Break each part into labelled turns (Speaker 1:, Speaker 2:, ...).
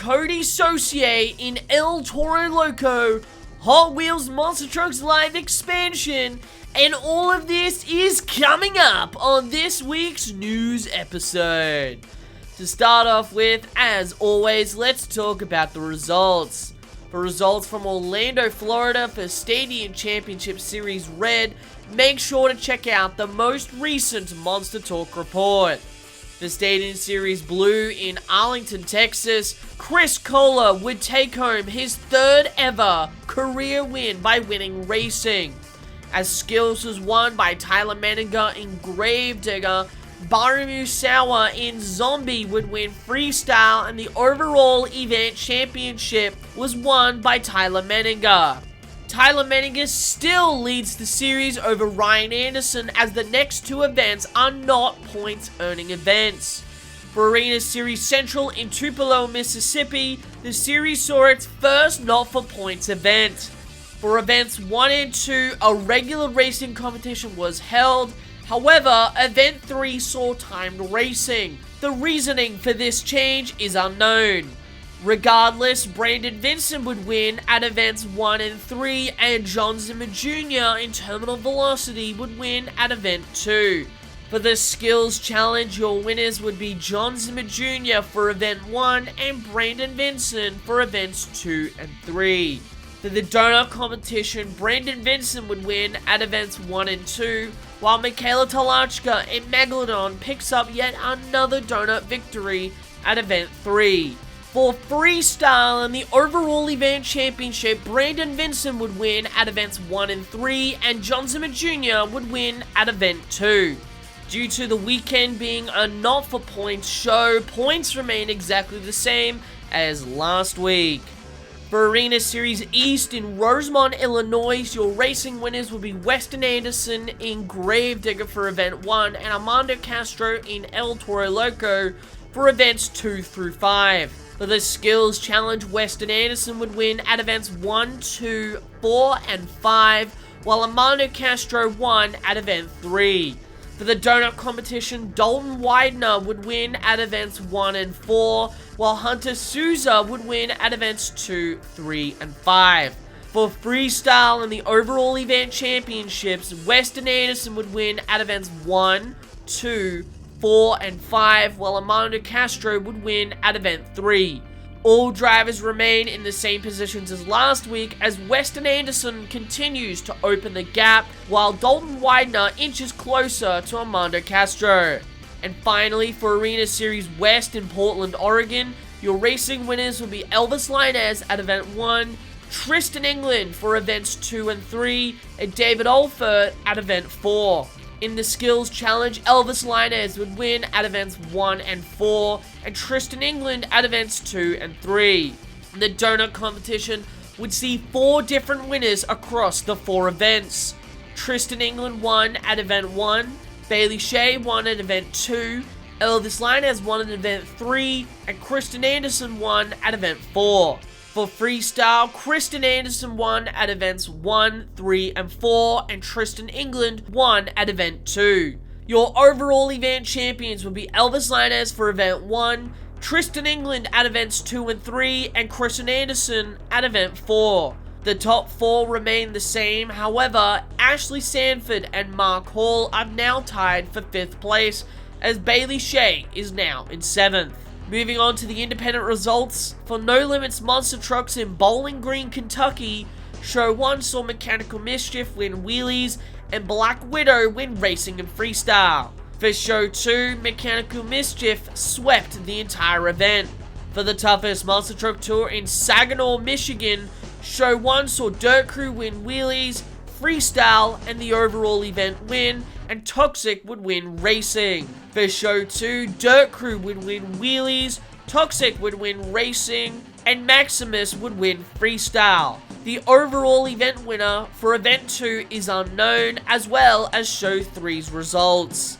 Speaker 1: Coty Saucier in El Toro Loco, Hot Wheels Monster Trucks Live expansion, and all of this is coming up on this week's news episode. To start off with, as always, let's talk about the results. For results from Orlando, Florida for Stadium Championship Series Red, make sure to check out the most recent MonsterTalk report. For Stadium Series Blue in Arlington, Texas, Chris Kohler would take home his third ever career win by winning racing. As Skills was won by Tyler Menninger in Gravedigger, Baramu Sawa in Zombie would win Freestyle, and the overall event championship was won by Tyler Menninger. Tyler Menninger still leads the series over Ryan Anderson, as the next two events are not points-earning events. For Arena Series Central in Tupelo, Mississippi, the series saw its first not-for-points event. For events 1 and 2, a regular racing competition was held. However, Event 3 saw timed racing. The reasoning for this change is unknown. Regardless, Brandon Vincent would win at Events 1 and 3, and John Zimmer Jr. in Terminal Velocity would win at Event 2. For the Skills Challenge, your winners would be John Zimmer Jr. for Event 1 and Brandon Vincent for Events 2 and 3. For the Donut Competition, Brandon Vincent would win at Events 1 and 2, while Michaela Talachka in Megalodon picks up yet another donut victory at Event 3. For Freestyle and the overall event championship, Brandon Vincent would win at Events 1 and 3, and John Zimmer Jr. would win at Event 2. Due to the weekend being a not-for-points show, points remain exactly the same as last week. For Arena Series East in Rosemont, Illinois, your racing winners will be Weston Anderson in Gravedigger for Event 1 and Armando Castro in El Toro Loco for Events 2 through 5. For the Skills Challenge, Weston Anderson would win at Events 1, 2, 4, and 5, while Armando Castro won at Event 3. For the Donut Competition, Dalton Widener would win at Events 1 and 4, while Hunter Souza would win at Events 2, 3, and 5. For Freestyle and the overall event championships, Weston Anderson would win at Events 1, 2, 4, and 5, while Armando Castro would win at Event 3. All drivers remain in the same positions as last week, as Weston Anderson continues to open the gap, while Dalton Widener inches closer to Armando Castro. And finally, for Arena Series West in Portland, Oregon, your racing winners will be Elvis Linez at Event 1, Tristan England for Events 2 and 3, and David Olfert at Event 4. In the Skills Challenge, Elvis Linez would win at Events 1 and 4, and Tristan England at Events 2 and 3. The Donut Competition would see 4 different winners across the 4 events. Tristan England won at Event 1, Bailey Shea won at Event 2, Elvis Linez won at Event 3, and Kristen Anderson won at Event 4. For Freestyle, Kristen Anderson won at Events 1, 3, and 4, and Tristan England won at Event 2. Your overall event champions will be Elvis Linez for Event 1, Tristan England at Events 2 and 3, and Kristen Anderson at Event 4. The top 4 remain the same, however, Ashley Sanford and Mark Hall are now tied for 5th place, as Bailey Shea is now in 7th. Moving on to the independent results, for No Limits Monster Trucks in Bowling Green, Kentucky, Show 1 saw Mechanical Mischief win Wheelies and Black Widow win Racing and Freestyle. For Show 2, Mechanical Mischief swept the entire event. For the Toughest Monster Truck Tour in Saginaw, Michigan, Show 1 saw Dirt Crew win Wheelies, Freestyle, and the overall event win, and Toxic would win Racing. For Show 2, Dirt Crew would win Wheelies, Toxic would win Racing, and Maximus would win Freestyle. The overall event winner for Event 2 is unknown, as well as Show 3's results.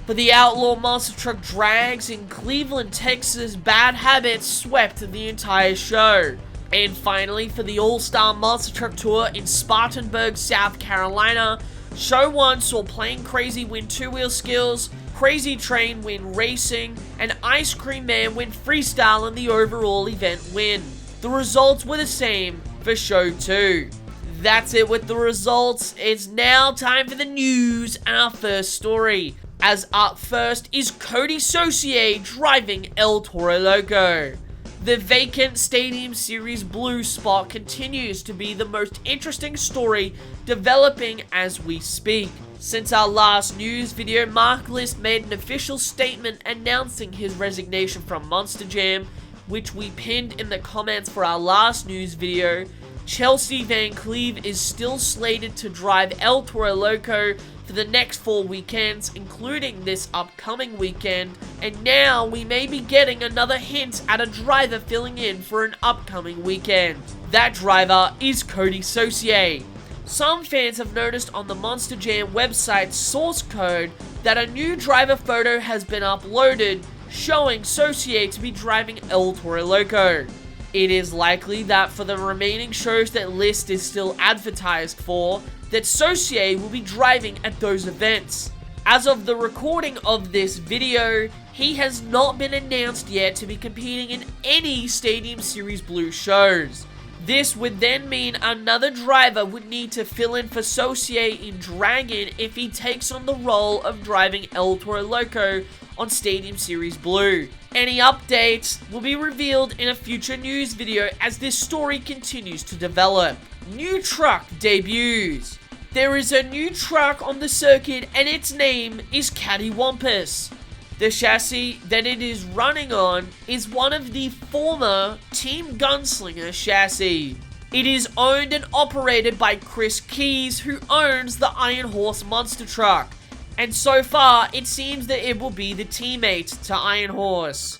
Speaker 1: For the Outlaw Monster Truck Drags in Cleveland, Texas, Bad Habits swept the entire show. And finally, for the All-Star Monster Truck Tour in Spartanburg, South Carolina, Show 1 saw Plane Crazy win 2-wheel skills, Crazy Train win racing, and Ice Cream Man win freestyle in the overall event win. The results were the same for Show 2. That's it with the results. It's now time for the news and our first story. As up first is Coty Saucier driving El Toro Loco. The vacant Stadium Series Blue spot continues to be the most interesting story developing as we speak. Since our last news video, Mark List made an official statement announcing his resignation from Monster Jam, which we pinned in the comments for our last news video. Chelsea Van Cleve is still slated to drive El Toro Loco for the next 4 weekends, including this upcoming weekend, and now we may be getting another hint at a driver filling in for an upcoming weekend. That driver is Coty Saucier. Some fans have noticed on the Monster Jam website source code that a new driver photo has been uploaded showing Saucier to be driving El Toro Loco. It is likely that for the remaining shows that List is still advertised for, that Saucier will be driving at those events. As of the recording of this video, he has not been announced yet to be competing in any Stadium Series Blue shows. This would then mean another driver would need to fill in for Saucier in Dragon if he takes on the role of driving El Toro Loco on Stadium Series Blue. Any updates will be revealed in a future news video as this story continues to develop. New truck debuts. There is a new truck on the circuit and its name is Cattywampus. The chassis that it is running on is one of the former Team Gunslinger chassis. It is owned and operated by Chris Keys, who owns the Iron Horse monster truck. And so far, it seems that it will be the teammate to Iron Horse.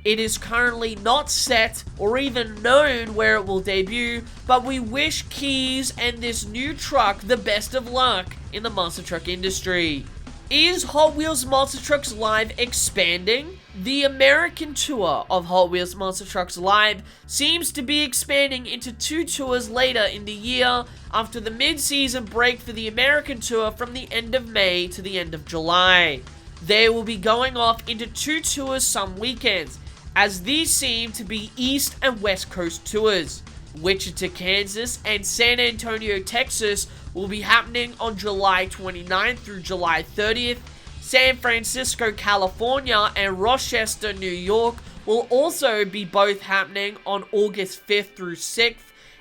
Speaker 1: It is currently not set or even known where it will debut, but we wish Keys and this new truck the best of luck in the monster truck industry. Is Hot Wheels Monster Trucks Live expanding? The American tour of Hot Wheels Monster Trucks Live seems to be expanding into 2 tours later in the year after the mid-season break for the American tour from the end of May to the end of July. They will be going off into 2 tours some weekends, as these seem to be East and West Coast tours. Wichita, Kansas and San Antonio, Texas will be happening on July 29th through July 30th. San Francisco, California and Rochester, New York will also be both happening on August 5th through 6th.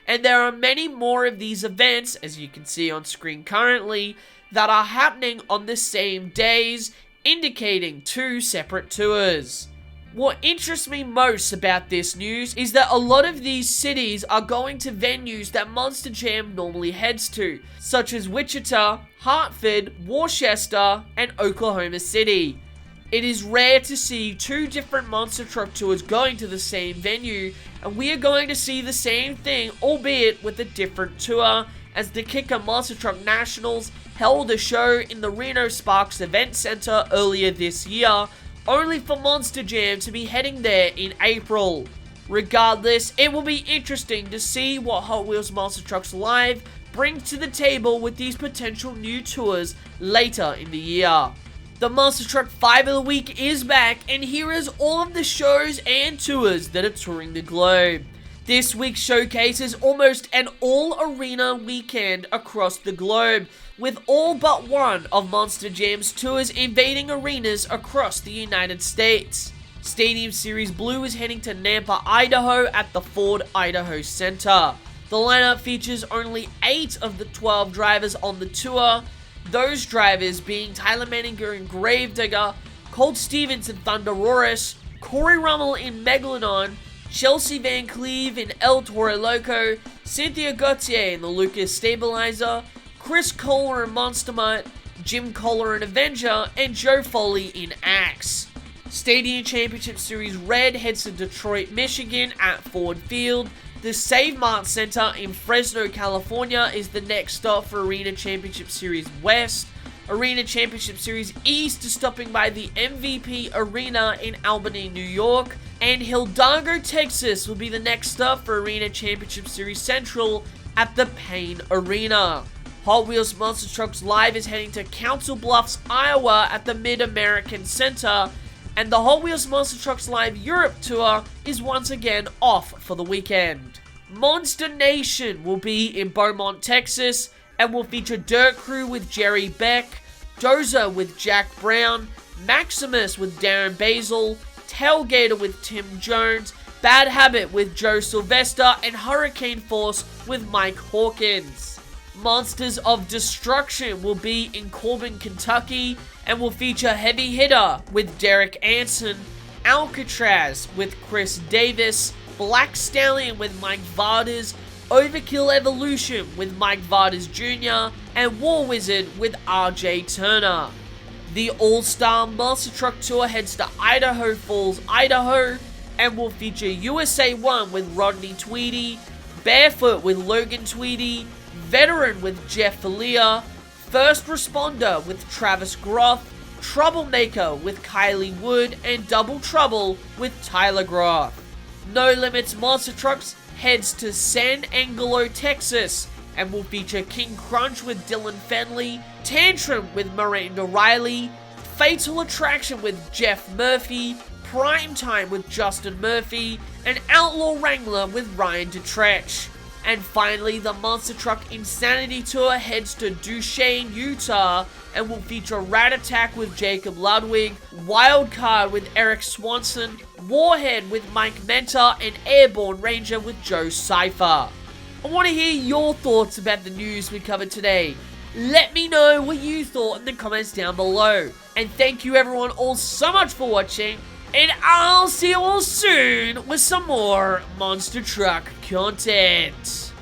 Speaker 1: And there are many more of these events, as you can see on screen currently, that are happening on the same days, indicating 2 separate tours. What interests me most about this news is that a lot of these cities are going to venues that Monster Jam normally heads to, such as Wichita, Hartford, Worcester, and Oklahoma City. It is rare to see 2 different monster truck tours going to the same venue, and we are going to see the same thing, albeit with a different tour, as the Kicker Monster Truck Nationals held a show in the Reno Sparks Event Center earlier this year, only for Monster Jam to be heading there in April. Regardless, it will be interesting to see what Hot Wheels Monster Trucks Live brings to the table with these potential new tours later in the year. The Monster Truck 5 of the Week is back, and here is all of the shows and tours that are touring the globe. This week's showcase is almost an all-arena weekend across the globe, with all but one of Monster Jam's tours invading arenas across the United States. Stadium Series Blue is heading to Nampa, Idaho at the Ford Idaho Center. The lineup features only 8 of the 12 drivers on the tour, those drivers being Tyler Manninger in Gravedigger, Colt Stevens in Thunderosaurus, Corey Rummel in Megalodon, Chelsea Van Cleve in El Toro Loco, Cynthia Gauthier in the Lucas Stabilizer, Chris Kohler in Monster Mutt, Jim Kohler in Avenger, and Joe Foley in Axe. Stadium Championship Series Red heads to Detroit, Michigan at Ford Field. The Save Mart Center in Fresno, California is the next stop for Arena Championship Series West. Arena Championship Series East is stopping by the MVP Arena in Albany, New York. And Hidalgo, Texas will be the next stop for Arena Championship Series Central at the Payne Arena. Hot Wheels Monster Trucks Live is heading to Council Bluffs, Iowa at the Mid-American Center, and the Hot Wheels Monster Trucks Live Europe Tour is once again off for the weekend. Monster Nation will be in Beaumont, Texas, and will feature Dirt Crew with Jerry Beck, Dozer with Jack Brown, Maximus with Darren Basil, Tailgater with Tim Jones, Bad Habit with Joe Sylvester, and Hurricane Force with Mike Hawkins. Monsters of Destruction will be in Corbin, Kentucky, and will feature Heavy Hitter with Derek Anson, Alcatraz with Chris Davis, Black Stallion with Mike Vardas, Overkill Evolution with Mike Vardas Jr., and War Wizard with RJ Turner. The All-Star Monster Truck Tour heads to Idaho Falls, Idaho, and will feature USA 1 with Rodney Tweedy, Barefoot with Logan Tweedy, Veteran with Jeff Falia, First Responder with Travis Groff, Troublemaker with Kylie Wood, and Double Trouble with Tyler Groff. No Limits Monster Trucks heads to San Angelo, Texas, and will feature King Crunch with Dylan Fenley, Tantrum with Miranda Riley, Fatal Attraction with Jeff Murphy, Primetime with Justin Murphy, and Outlaw Wrangler with Ryan Detretch. And finally, the Monster Truck Insanity Tour heads to Duchesne, Utah, and will feature Rat Attack with Jacob Ludwig, Wildcard with Eric Swanson, Warhead with Mike Menta, and Airborne Ranger with Joe Cypher. I want to hear your thoughts about the news we covered today. Let me know what you thought in the comments down below. And thank you everyone all so much for watching, and I'll see you all soon with some more Monster Truck content.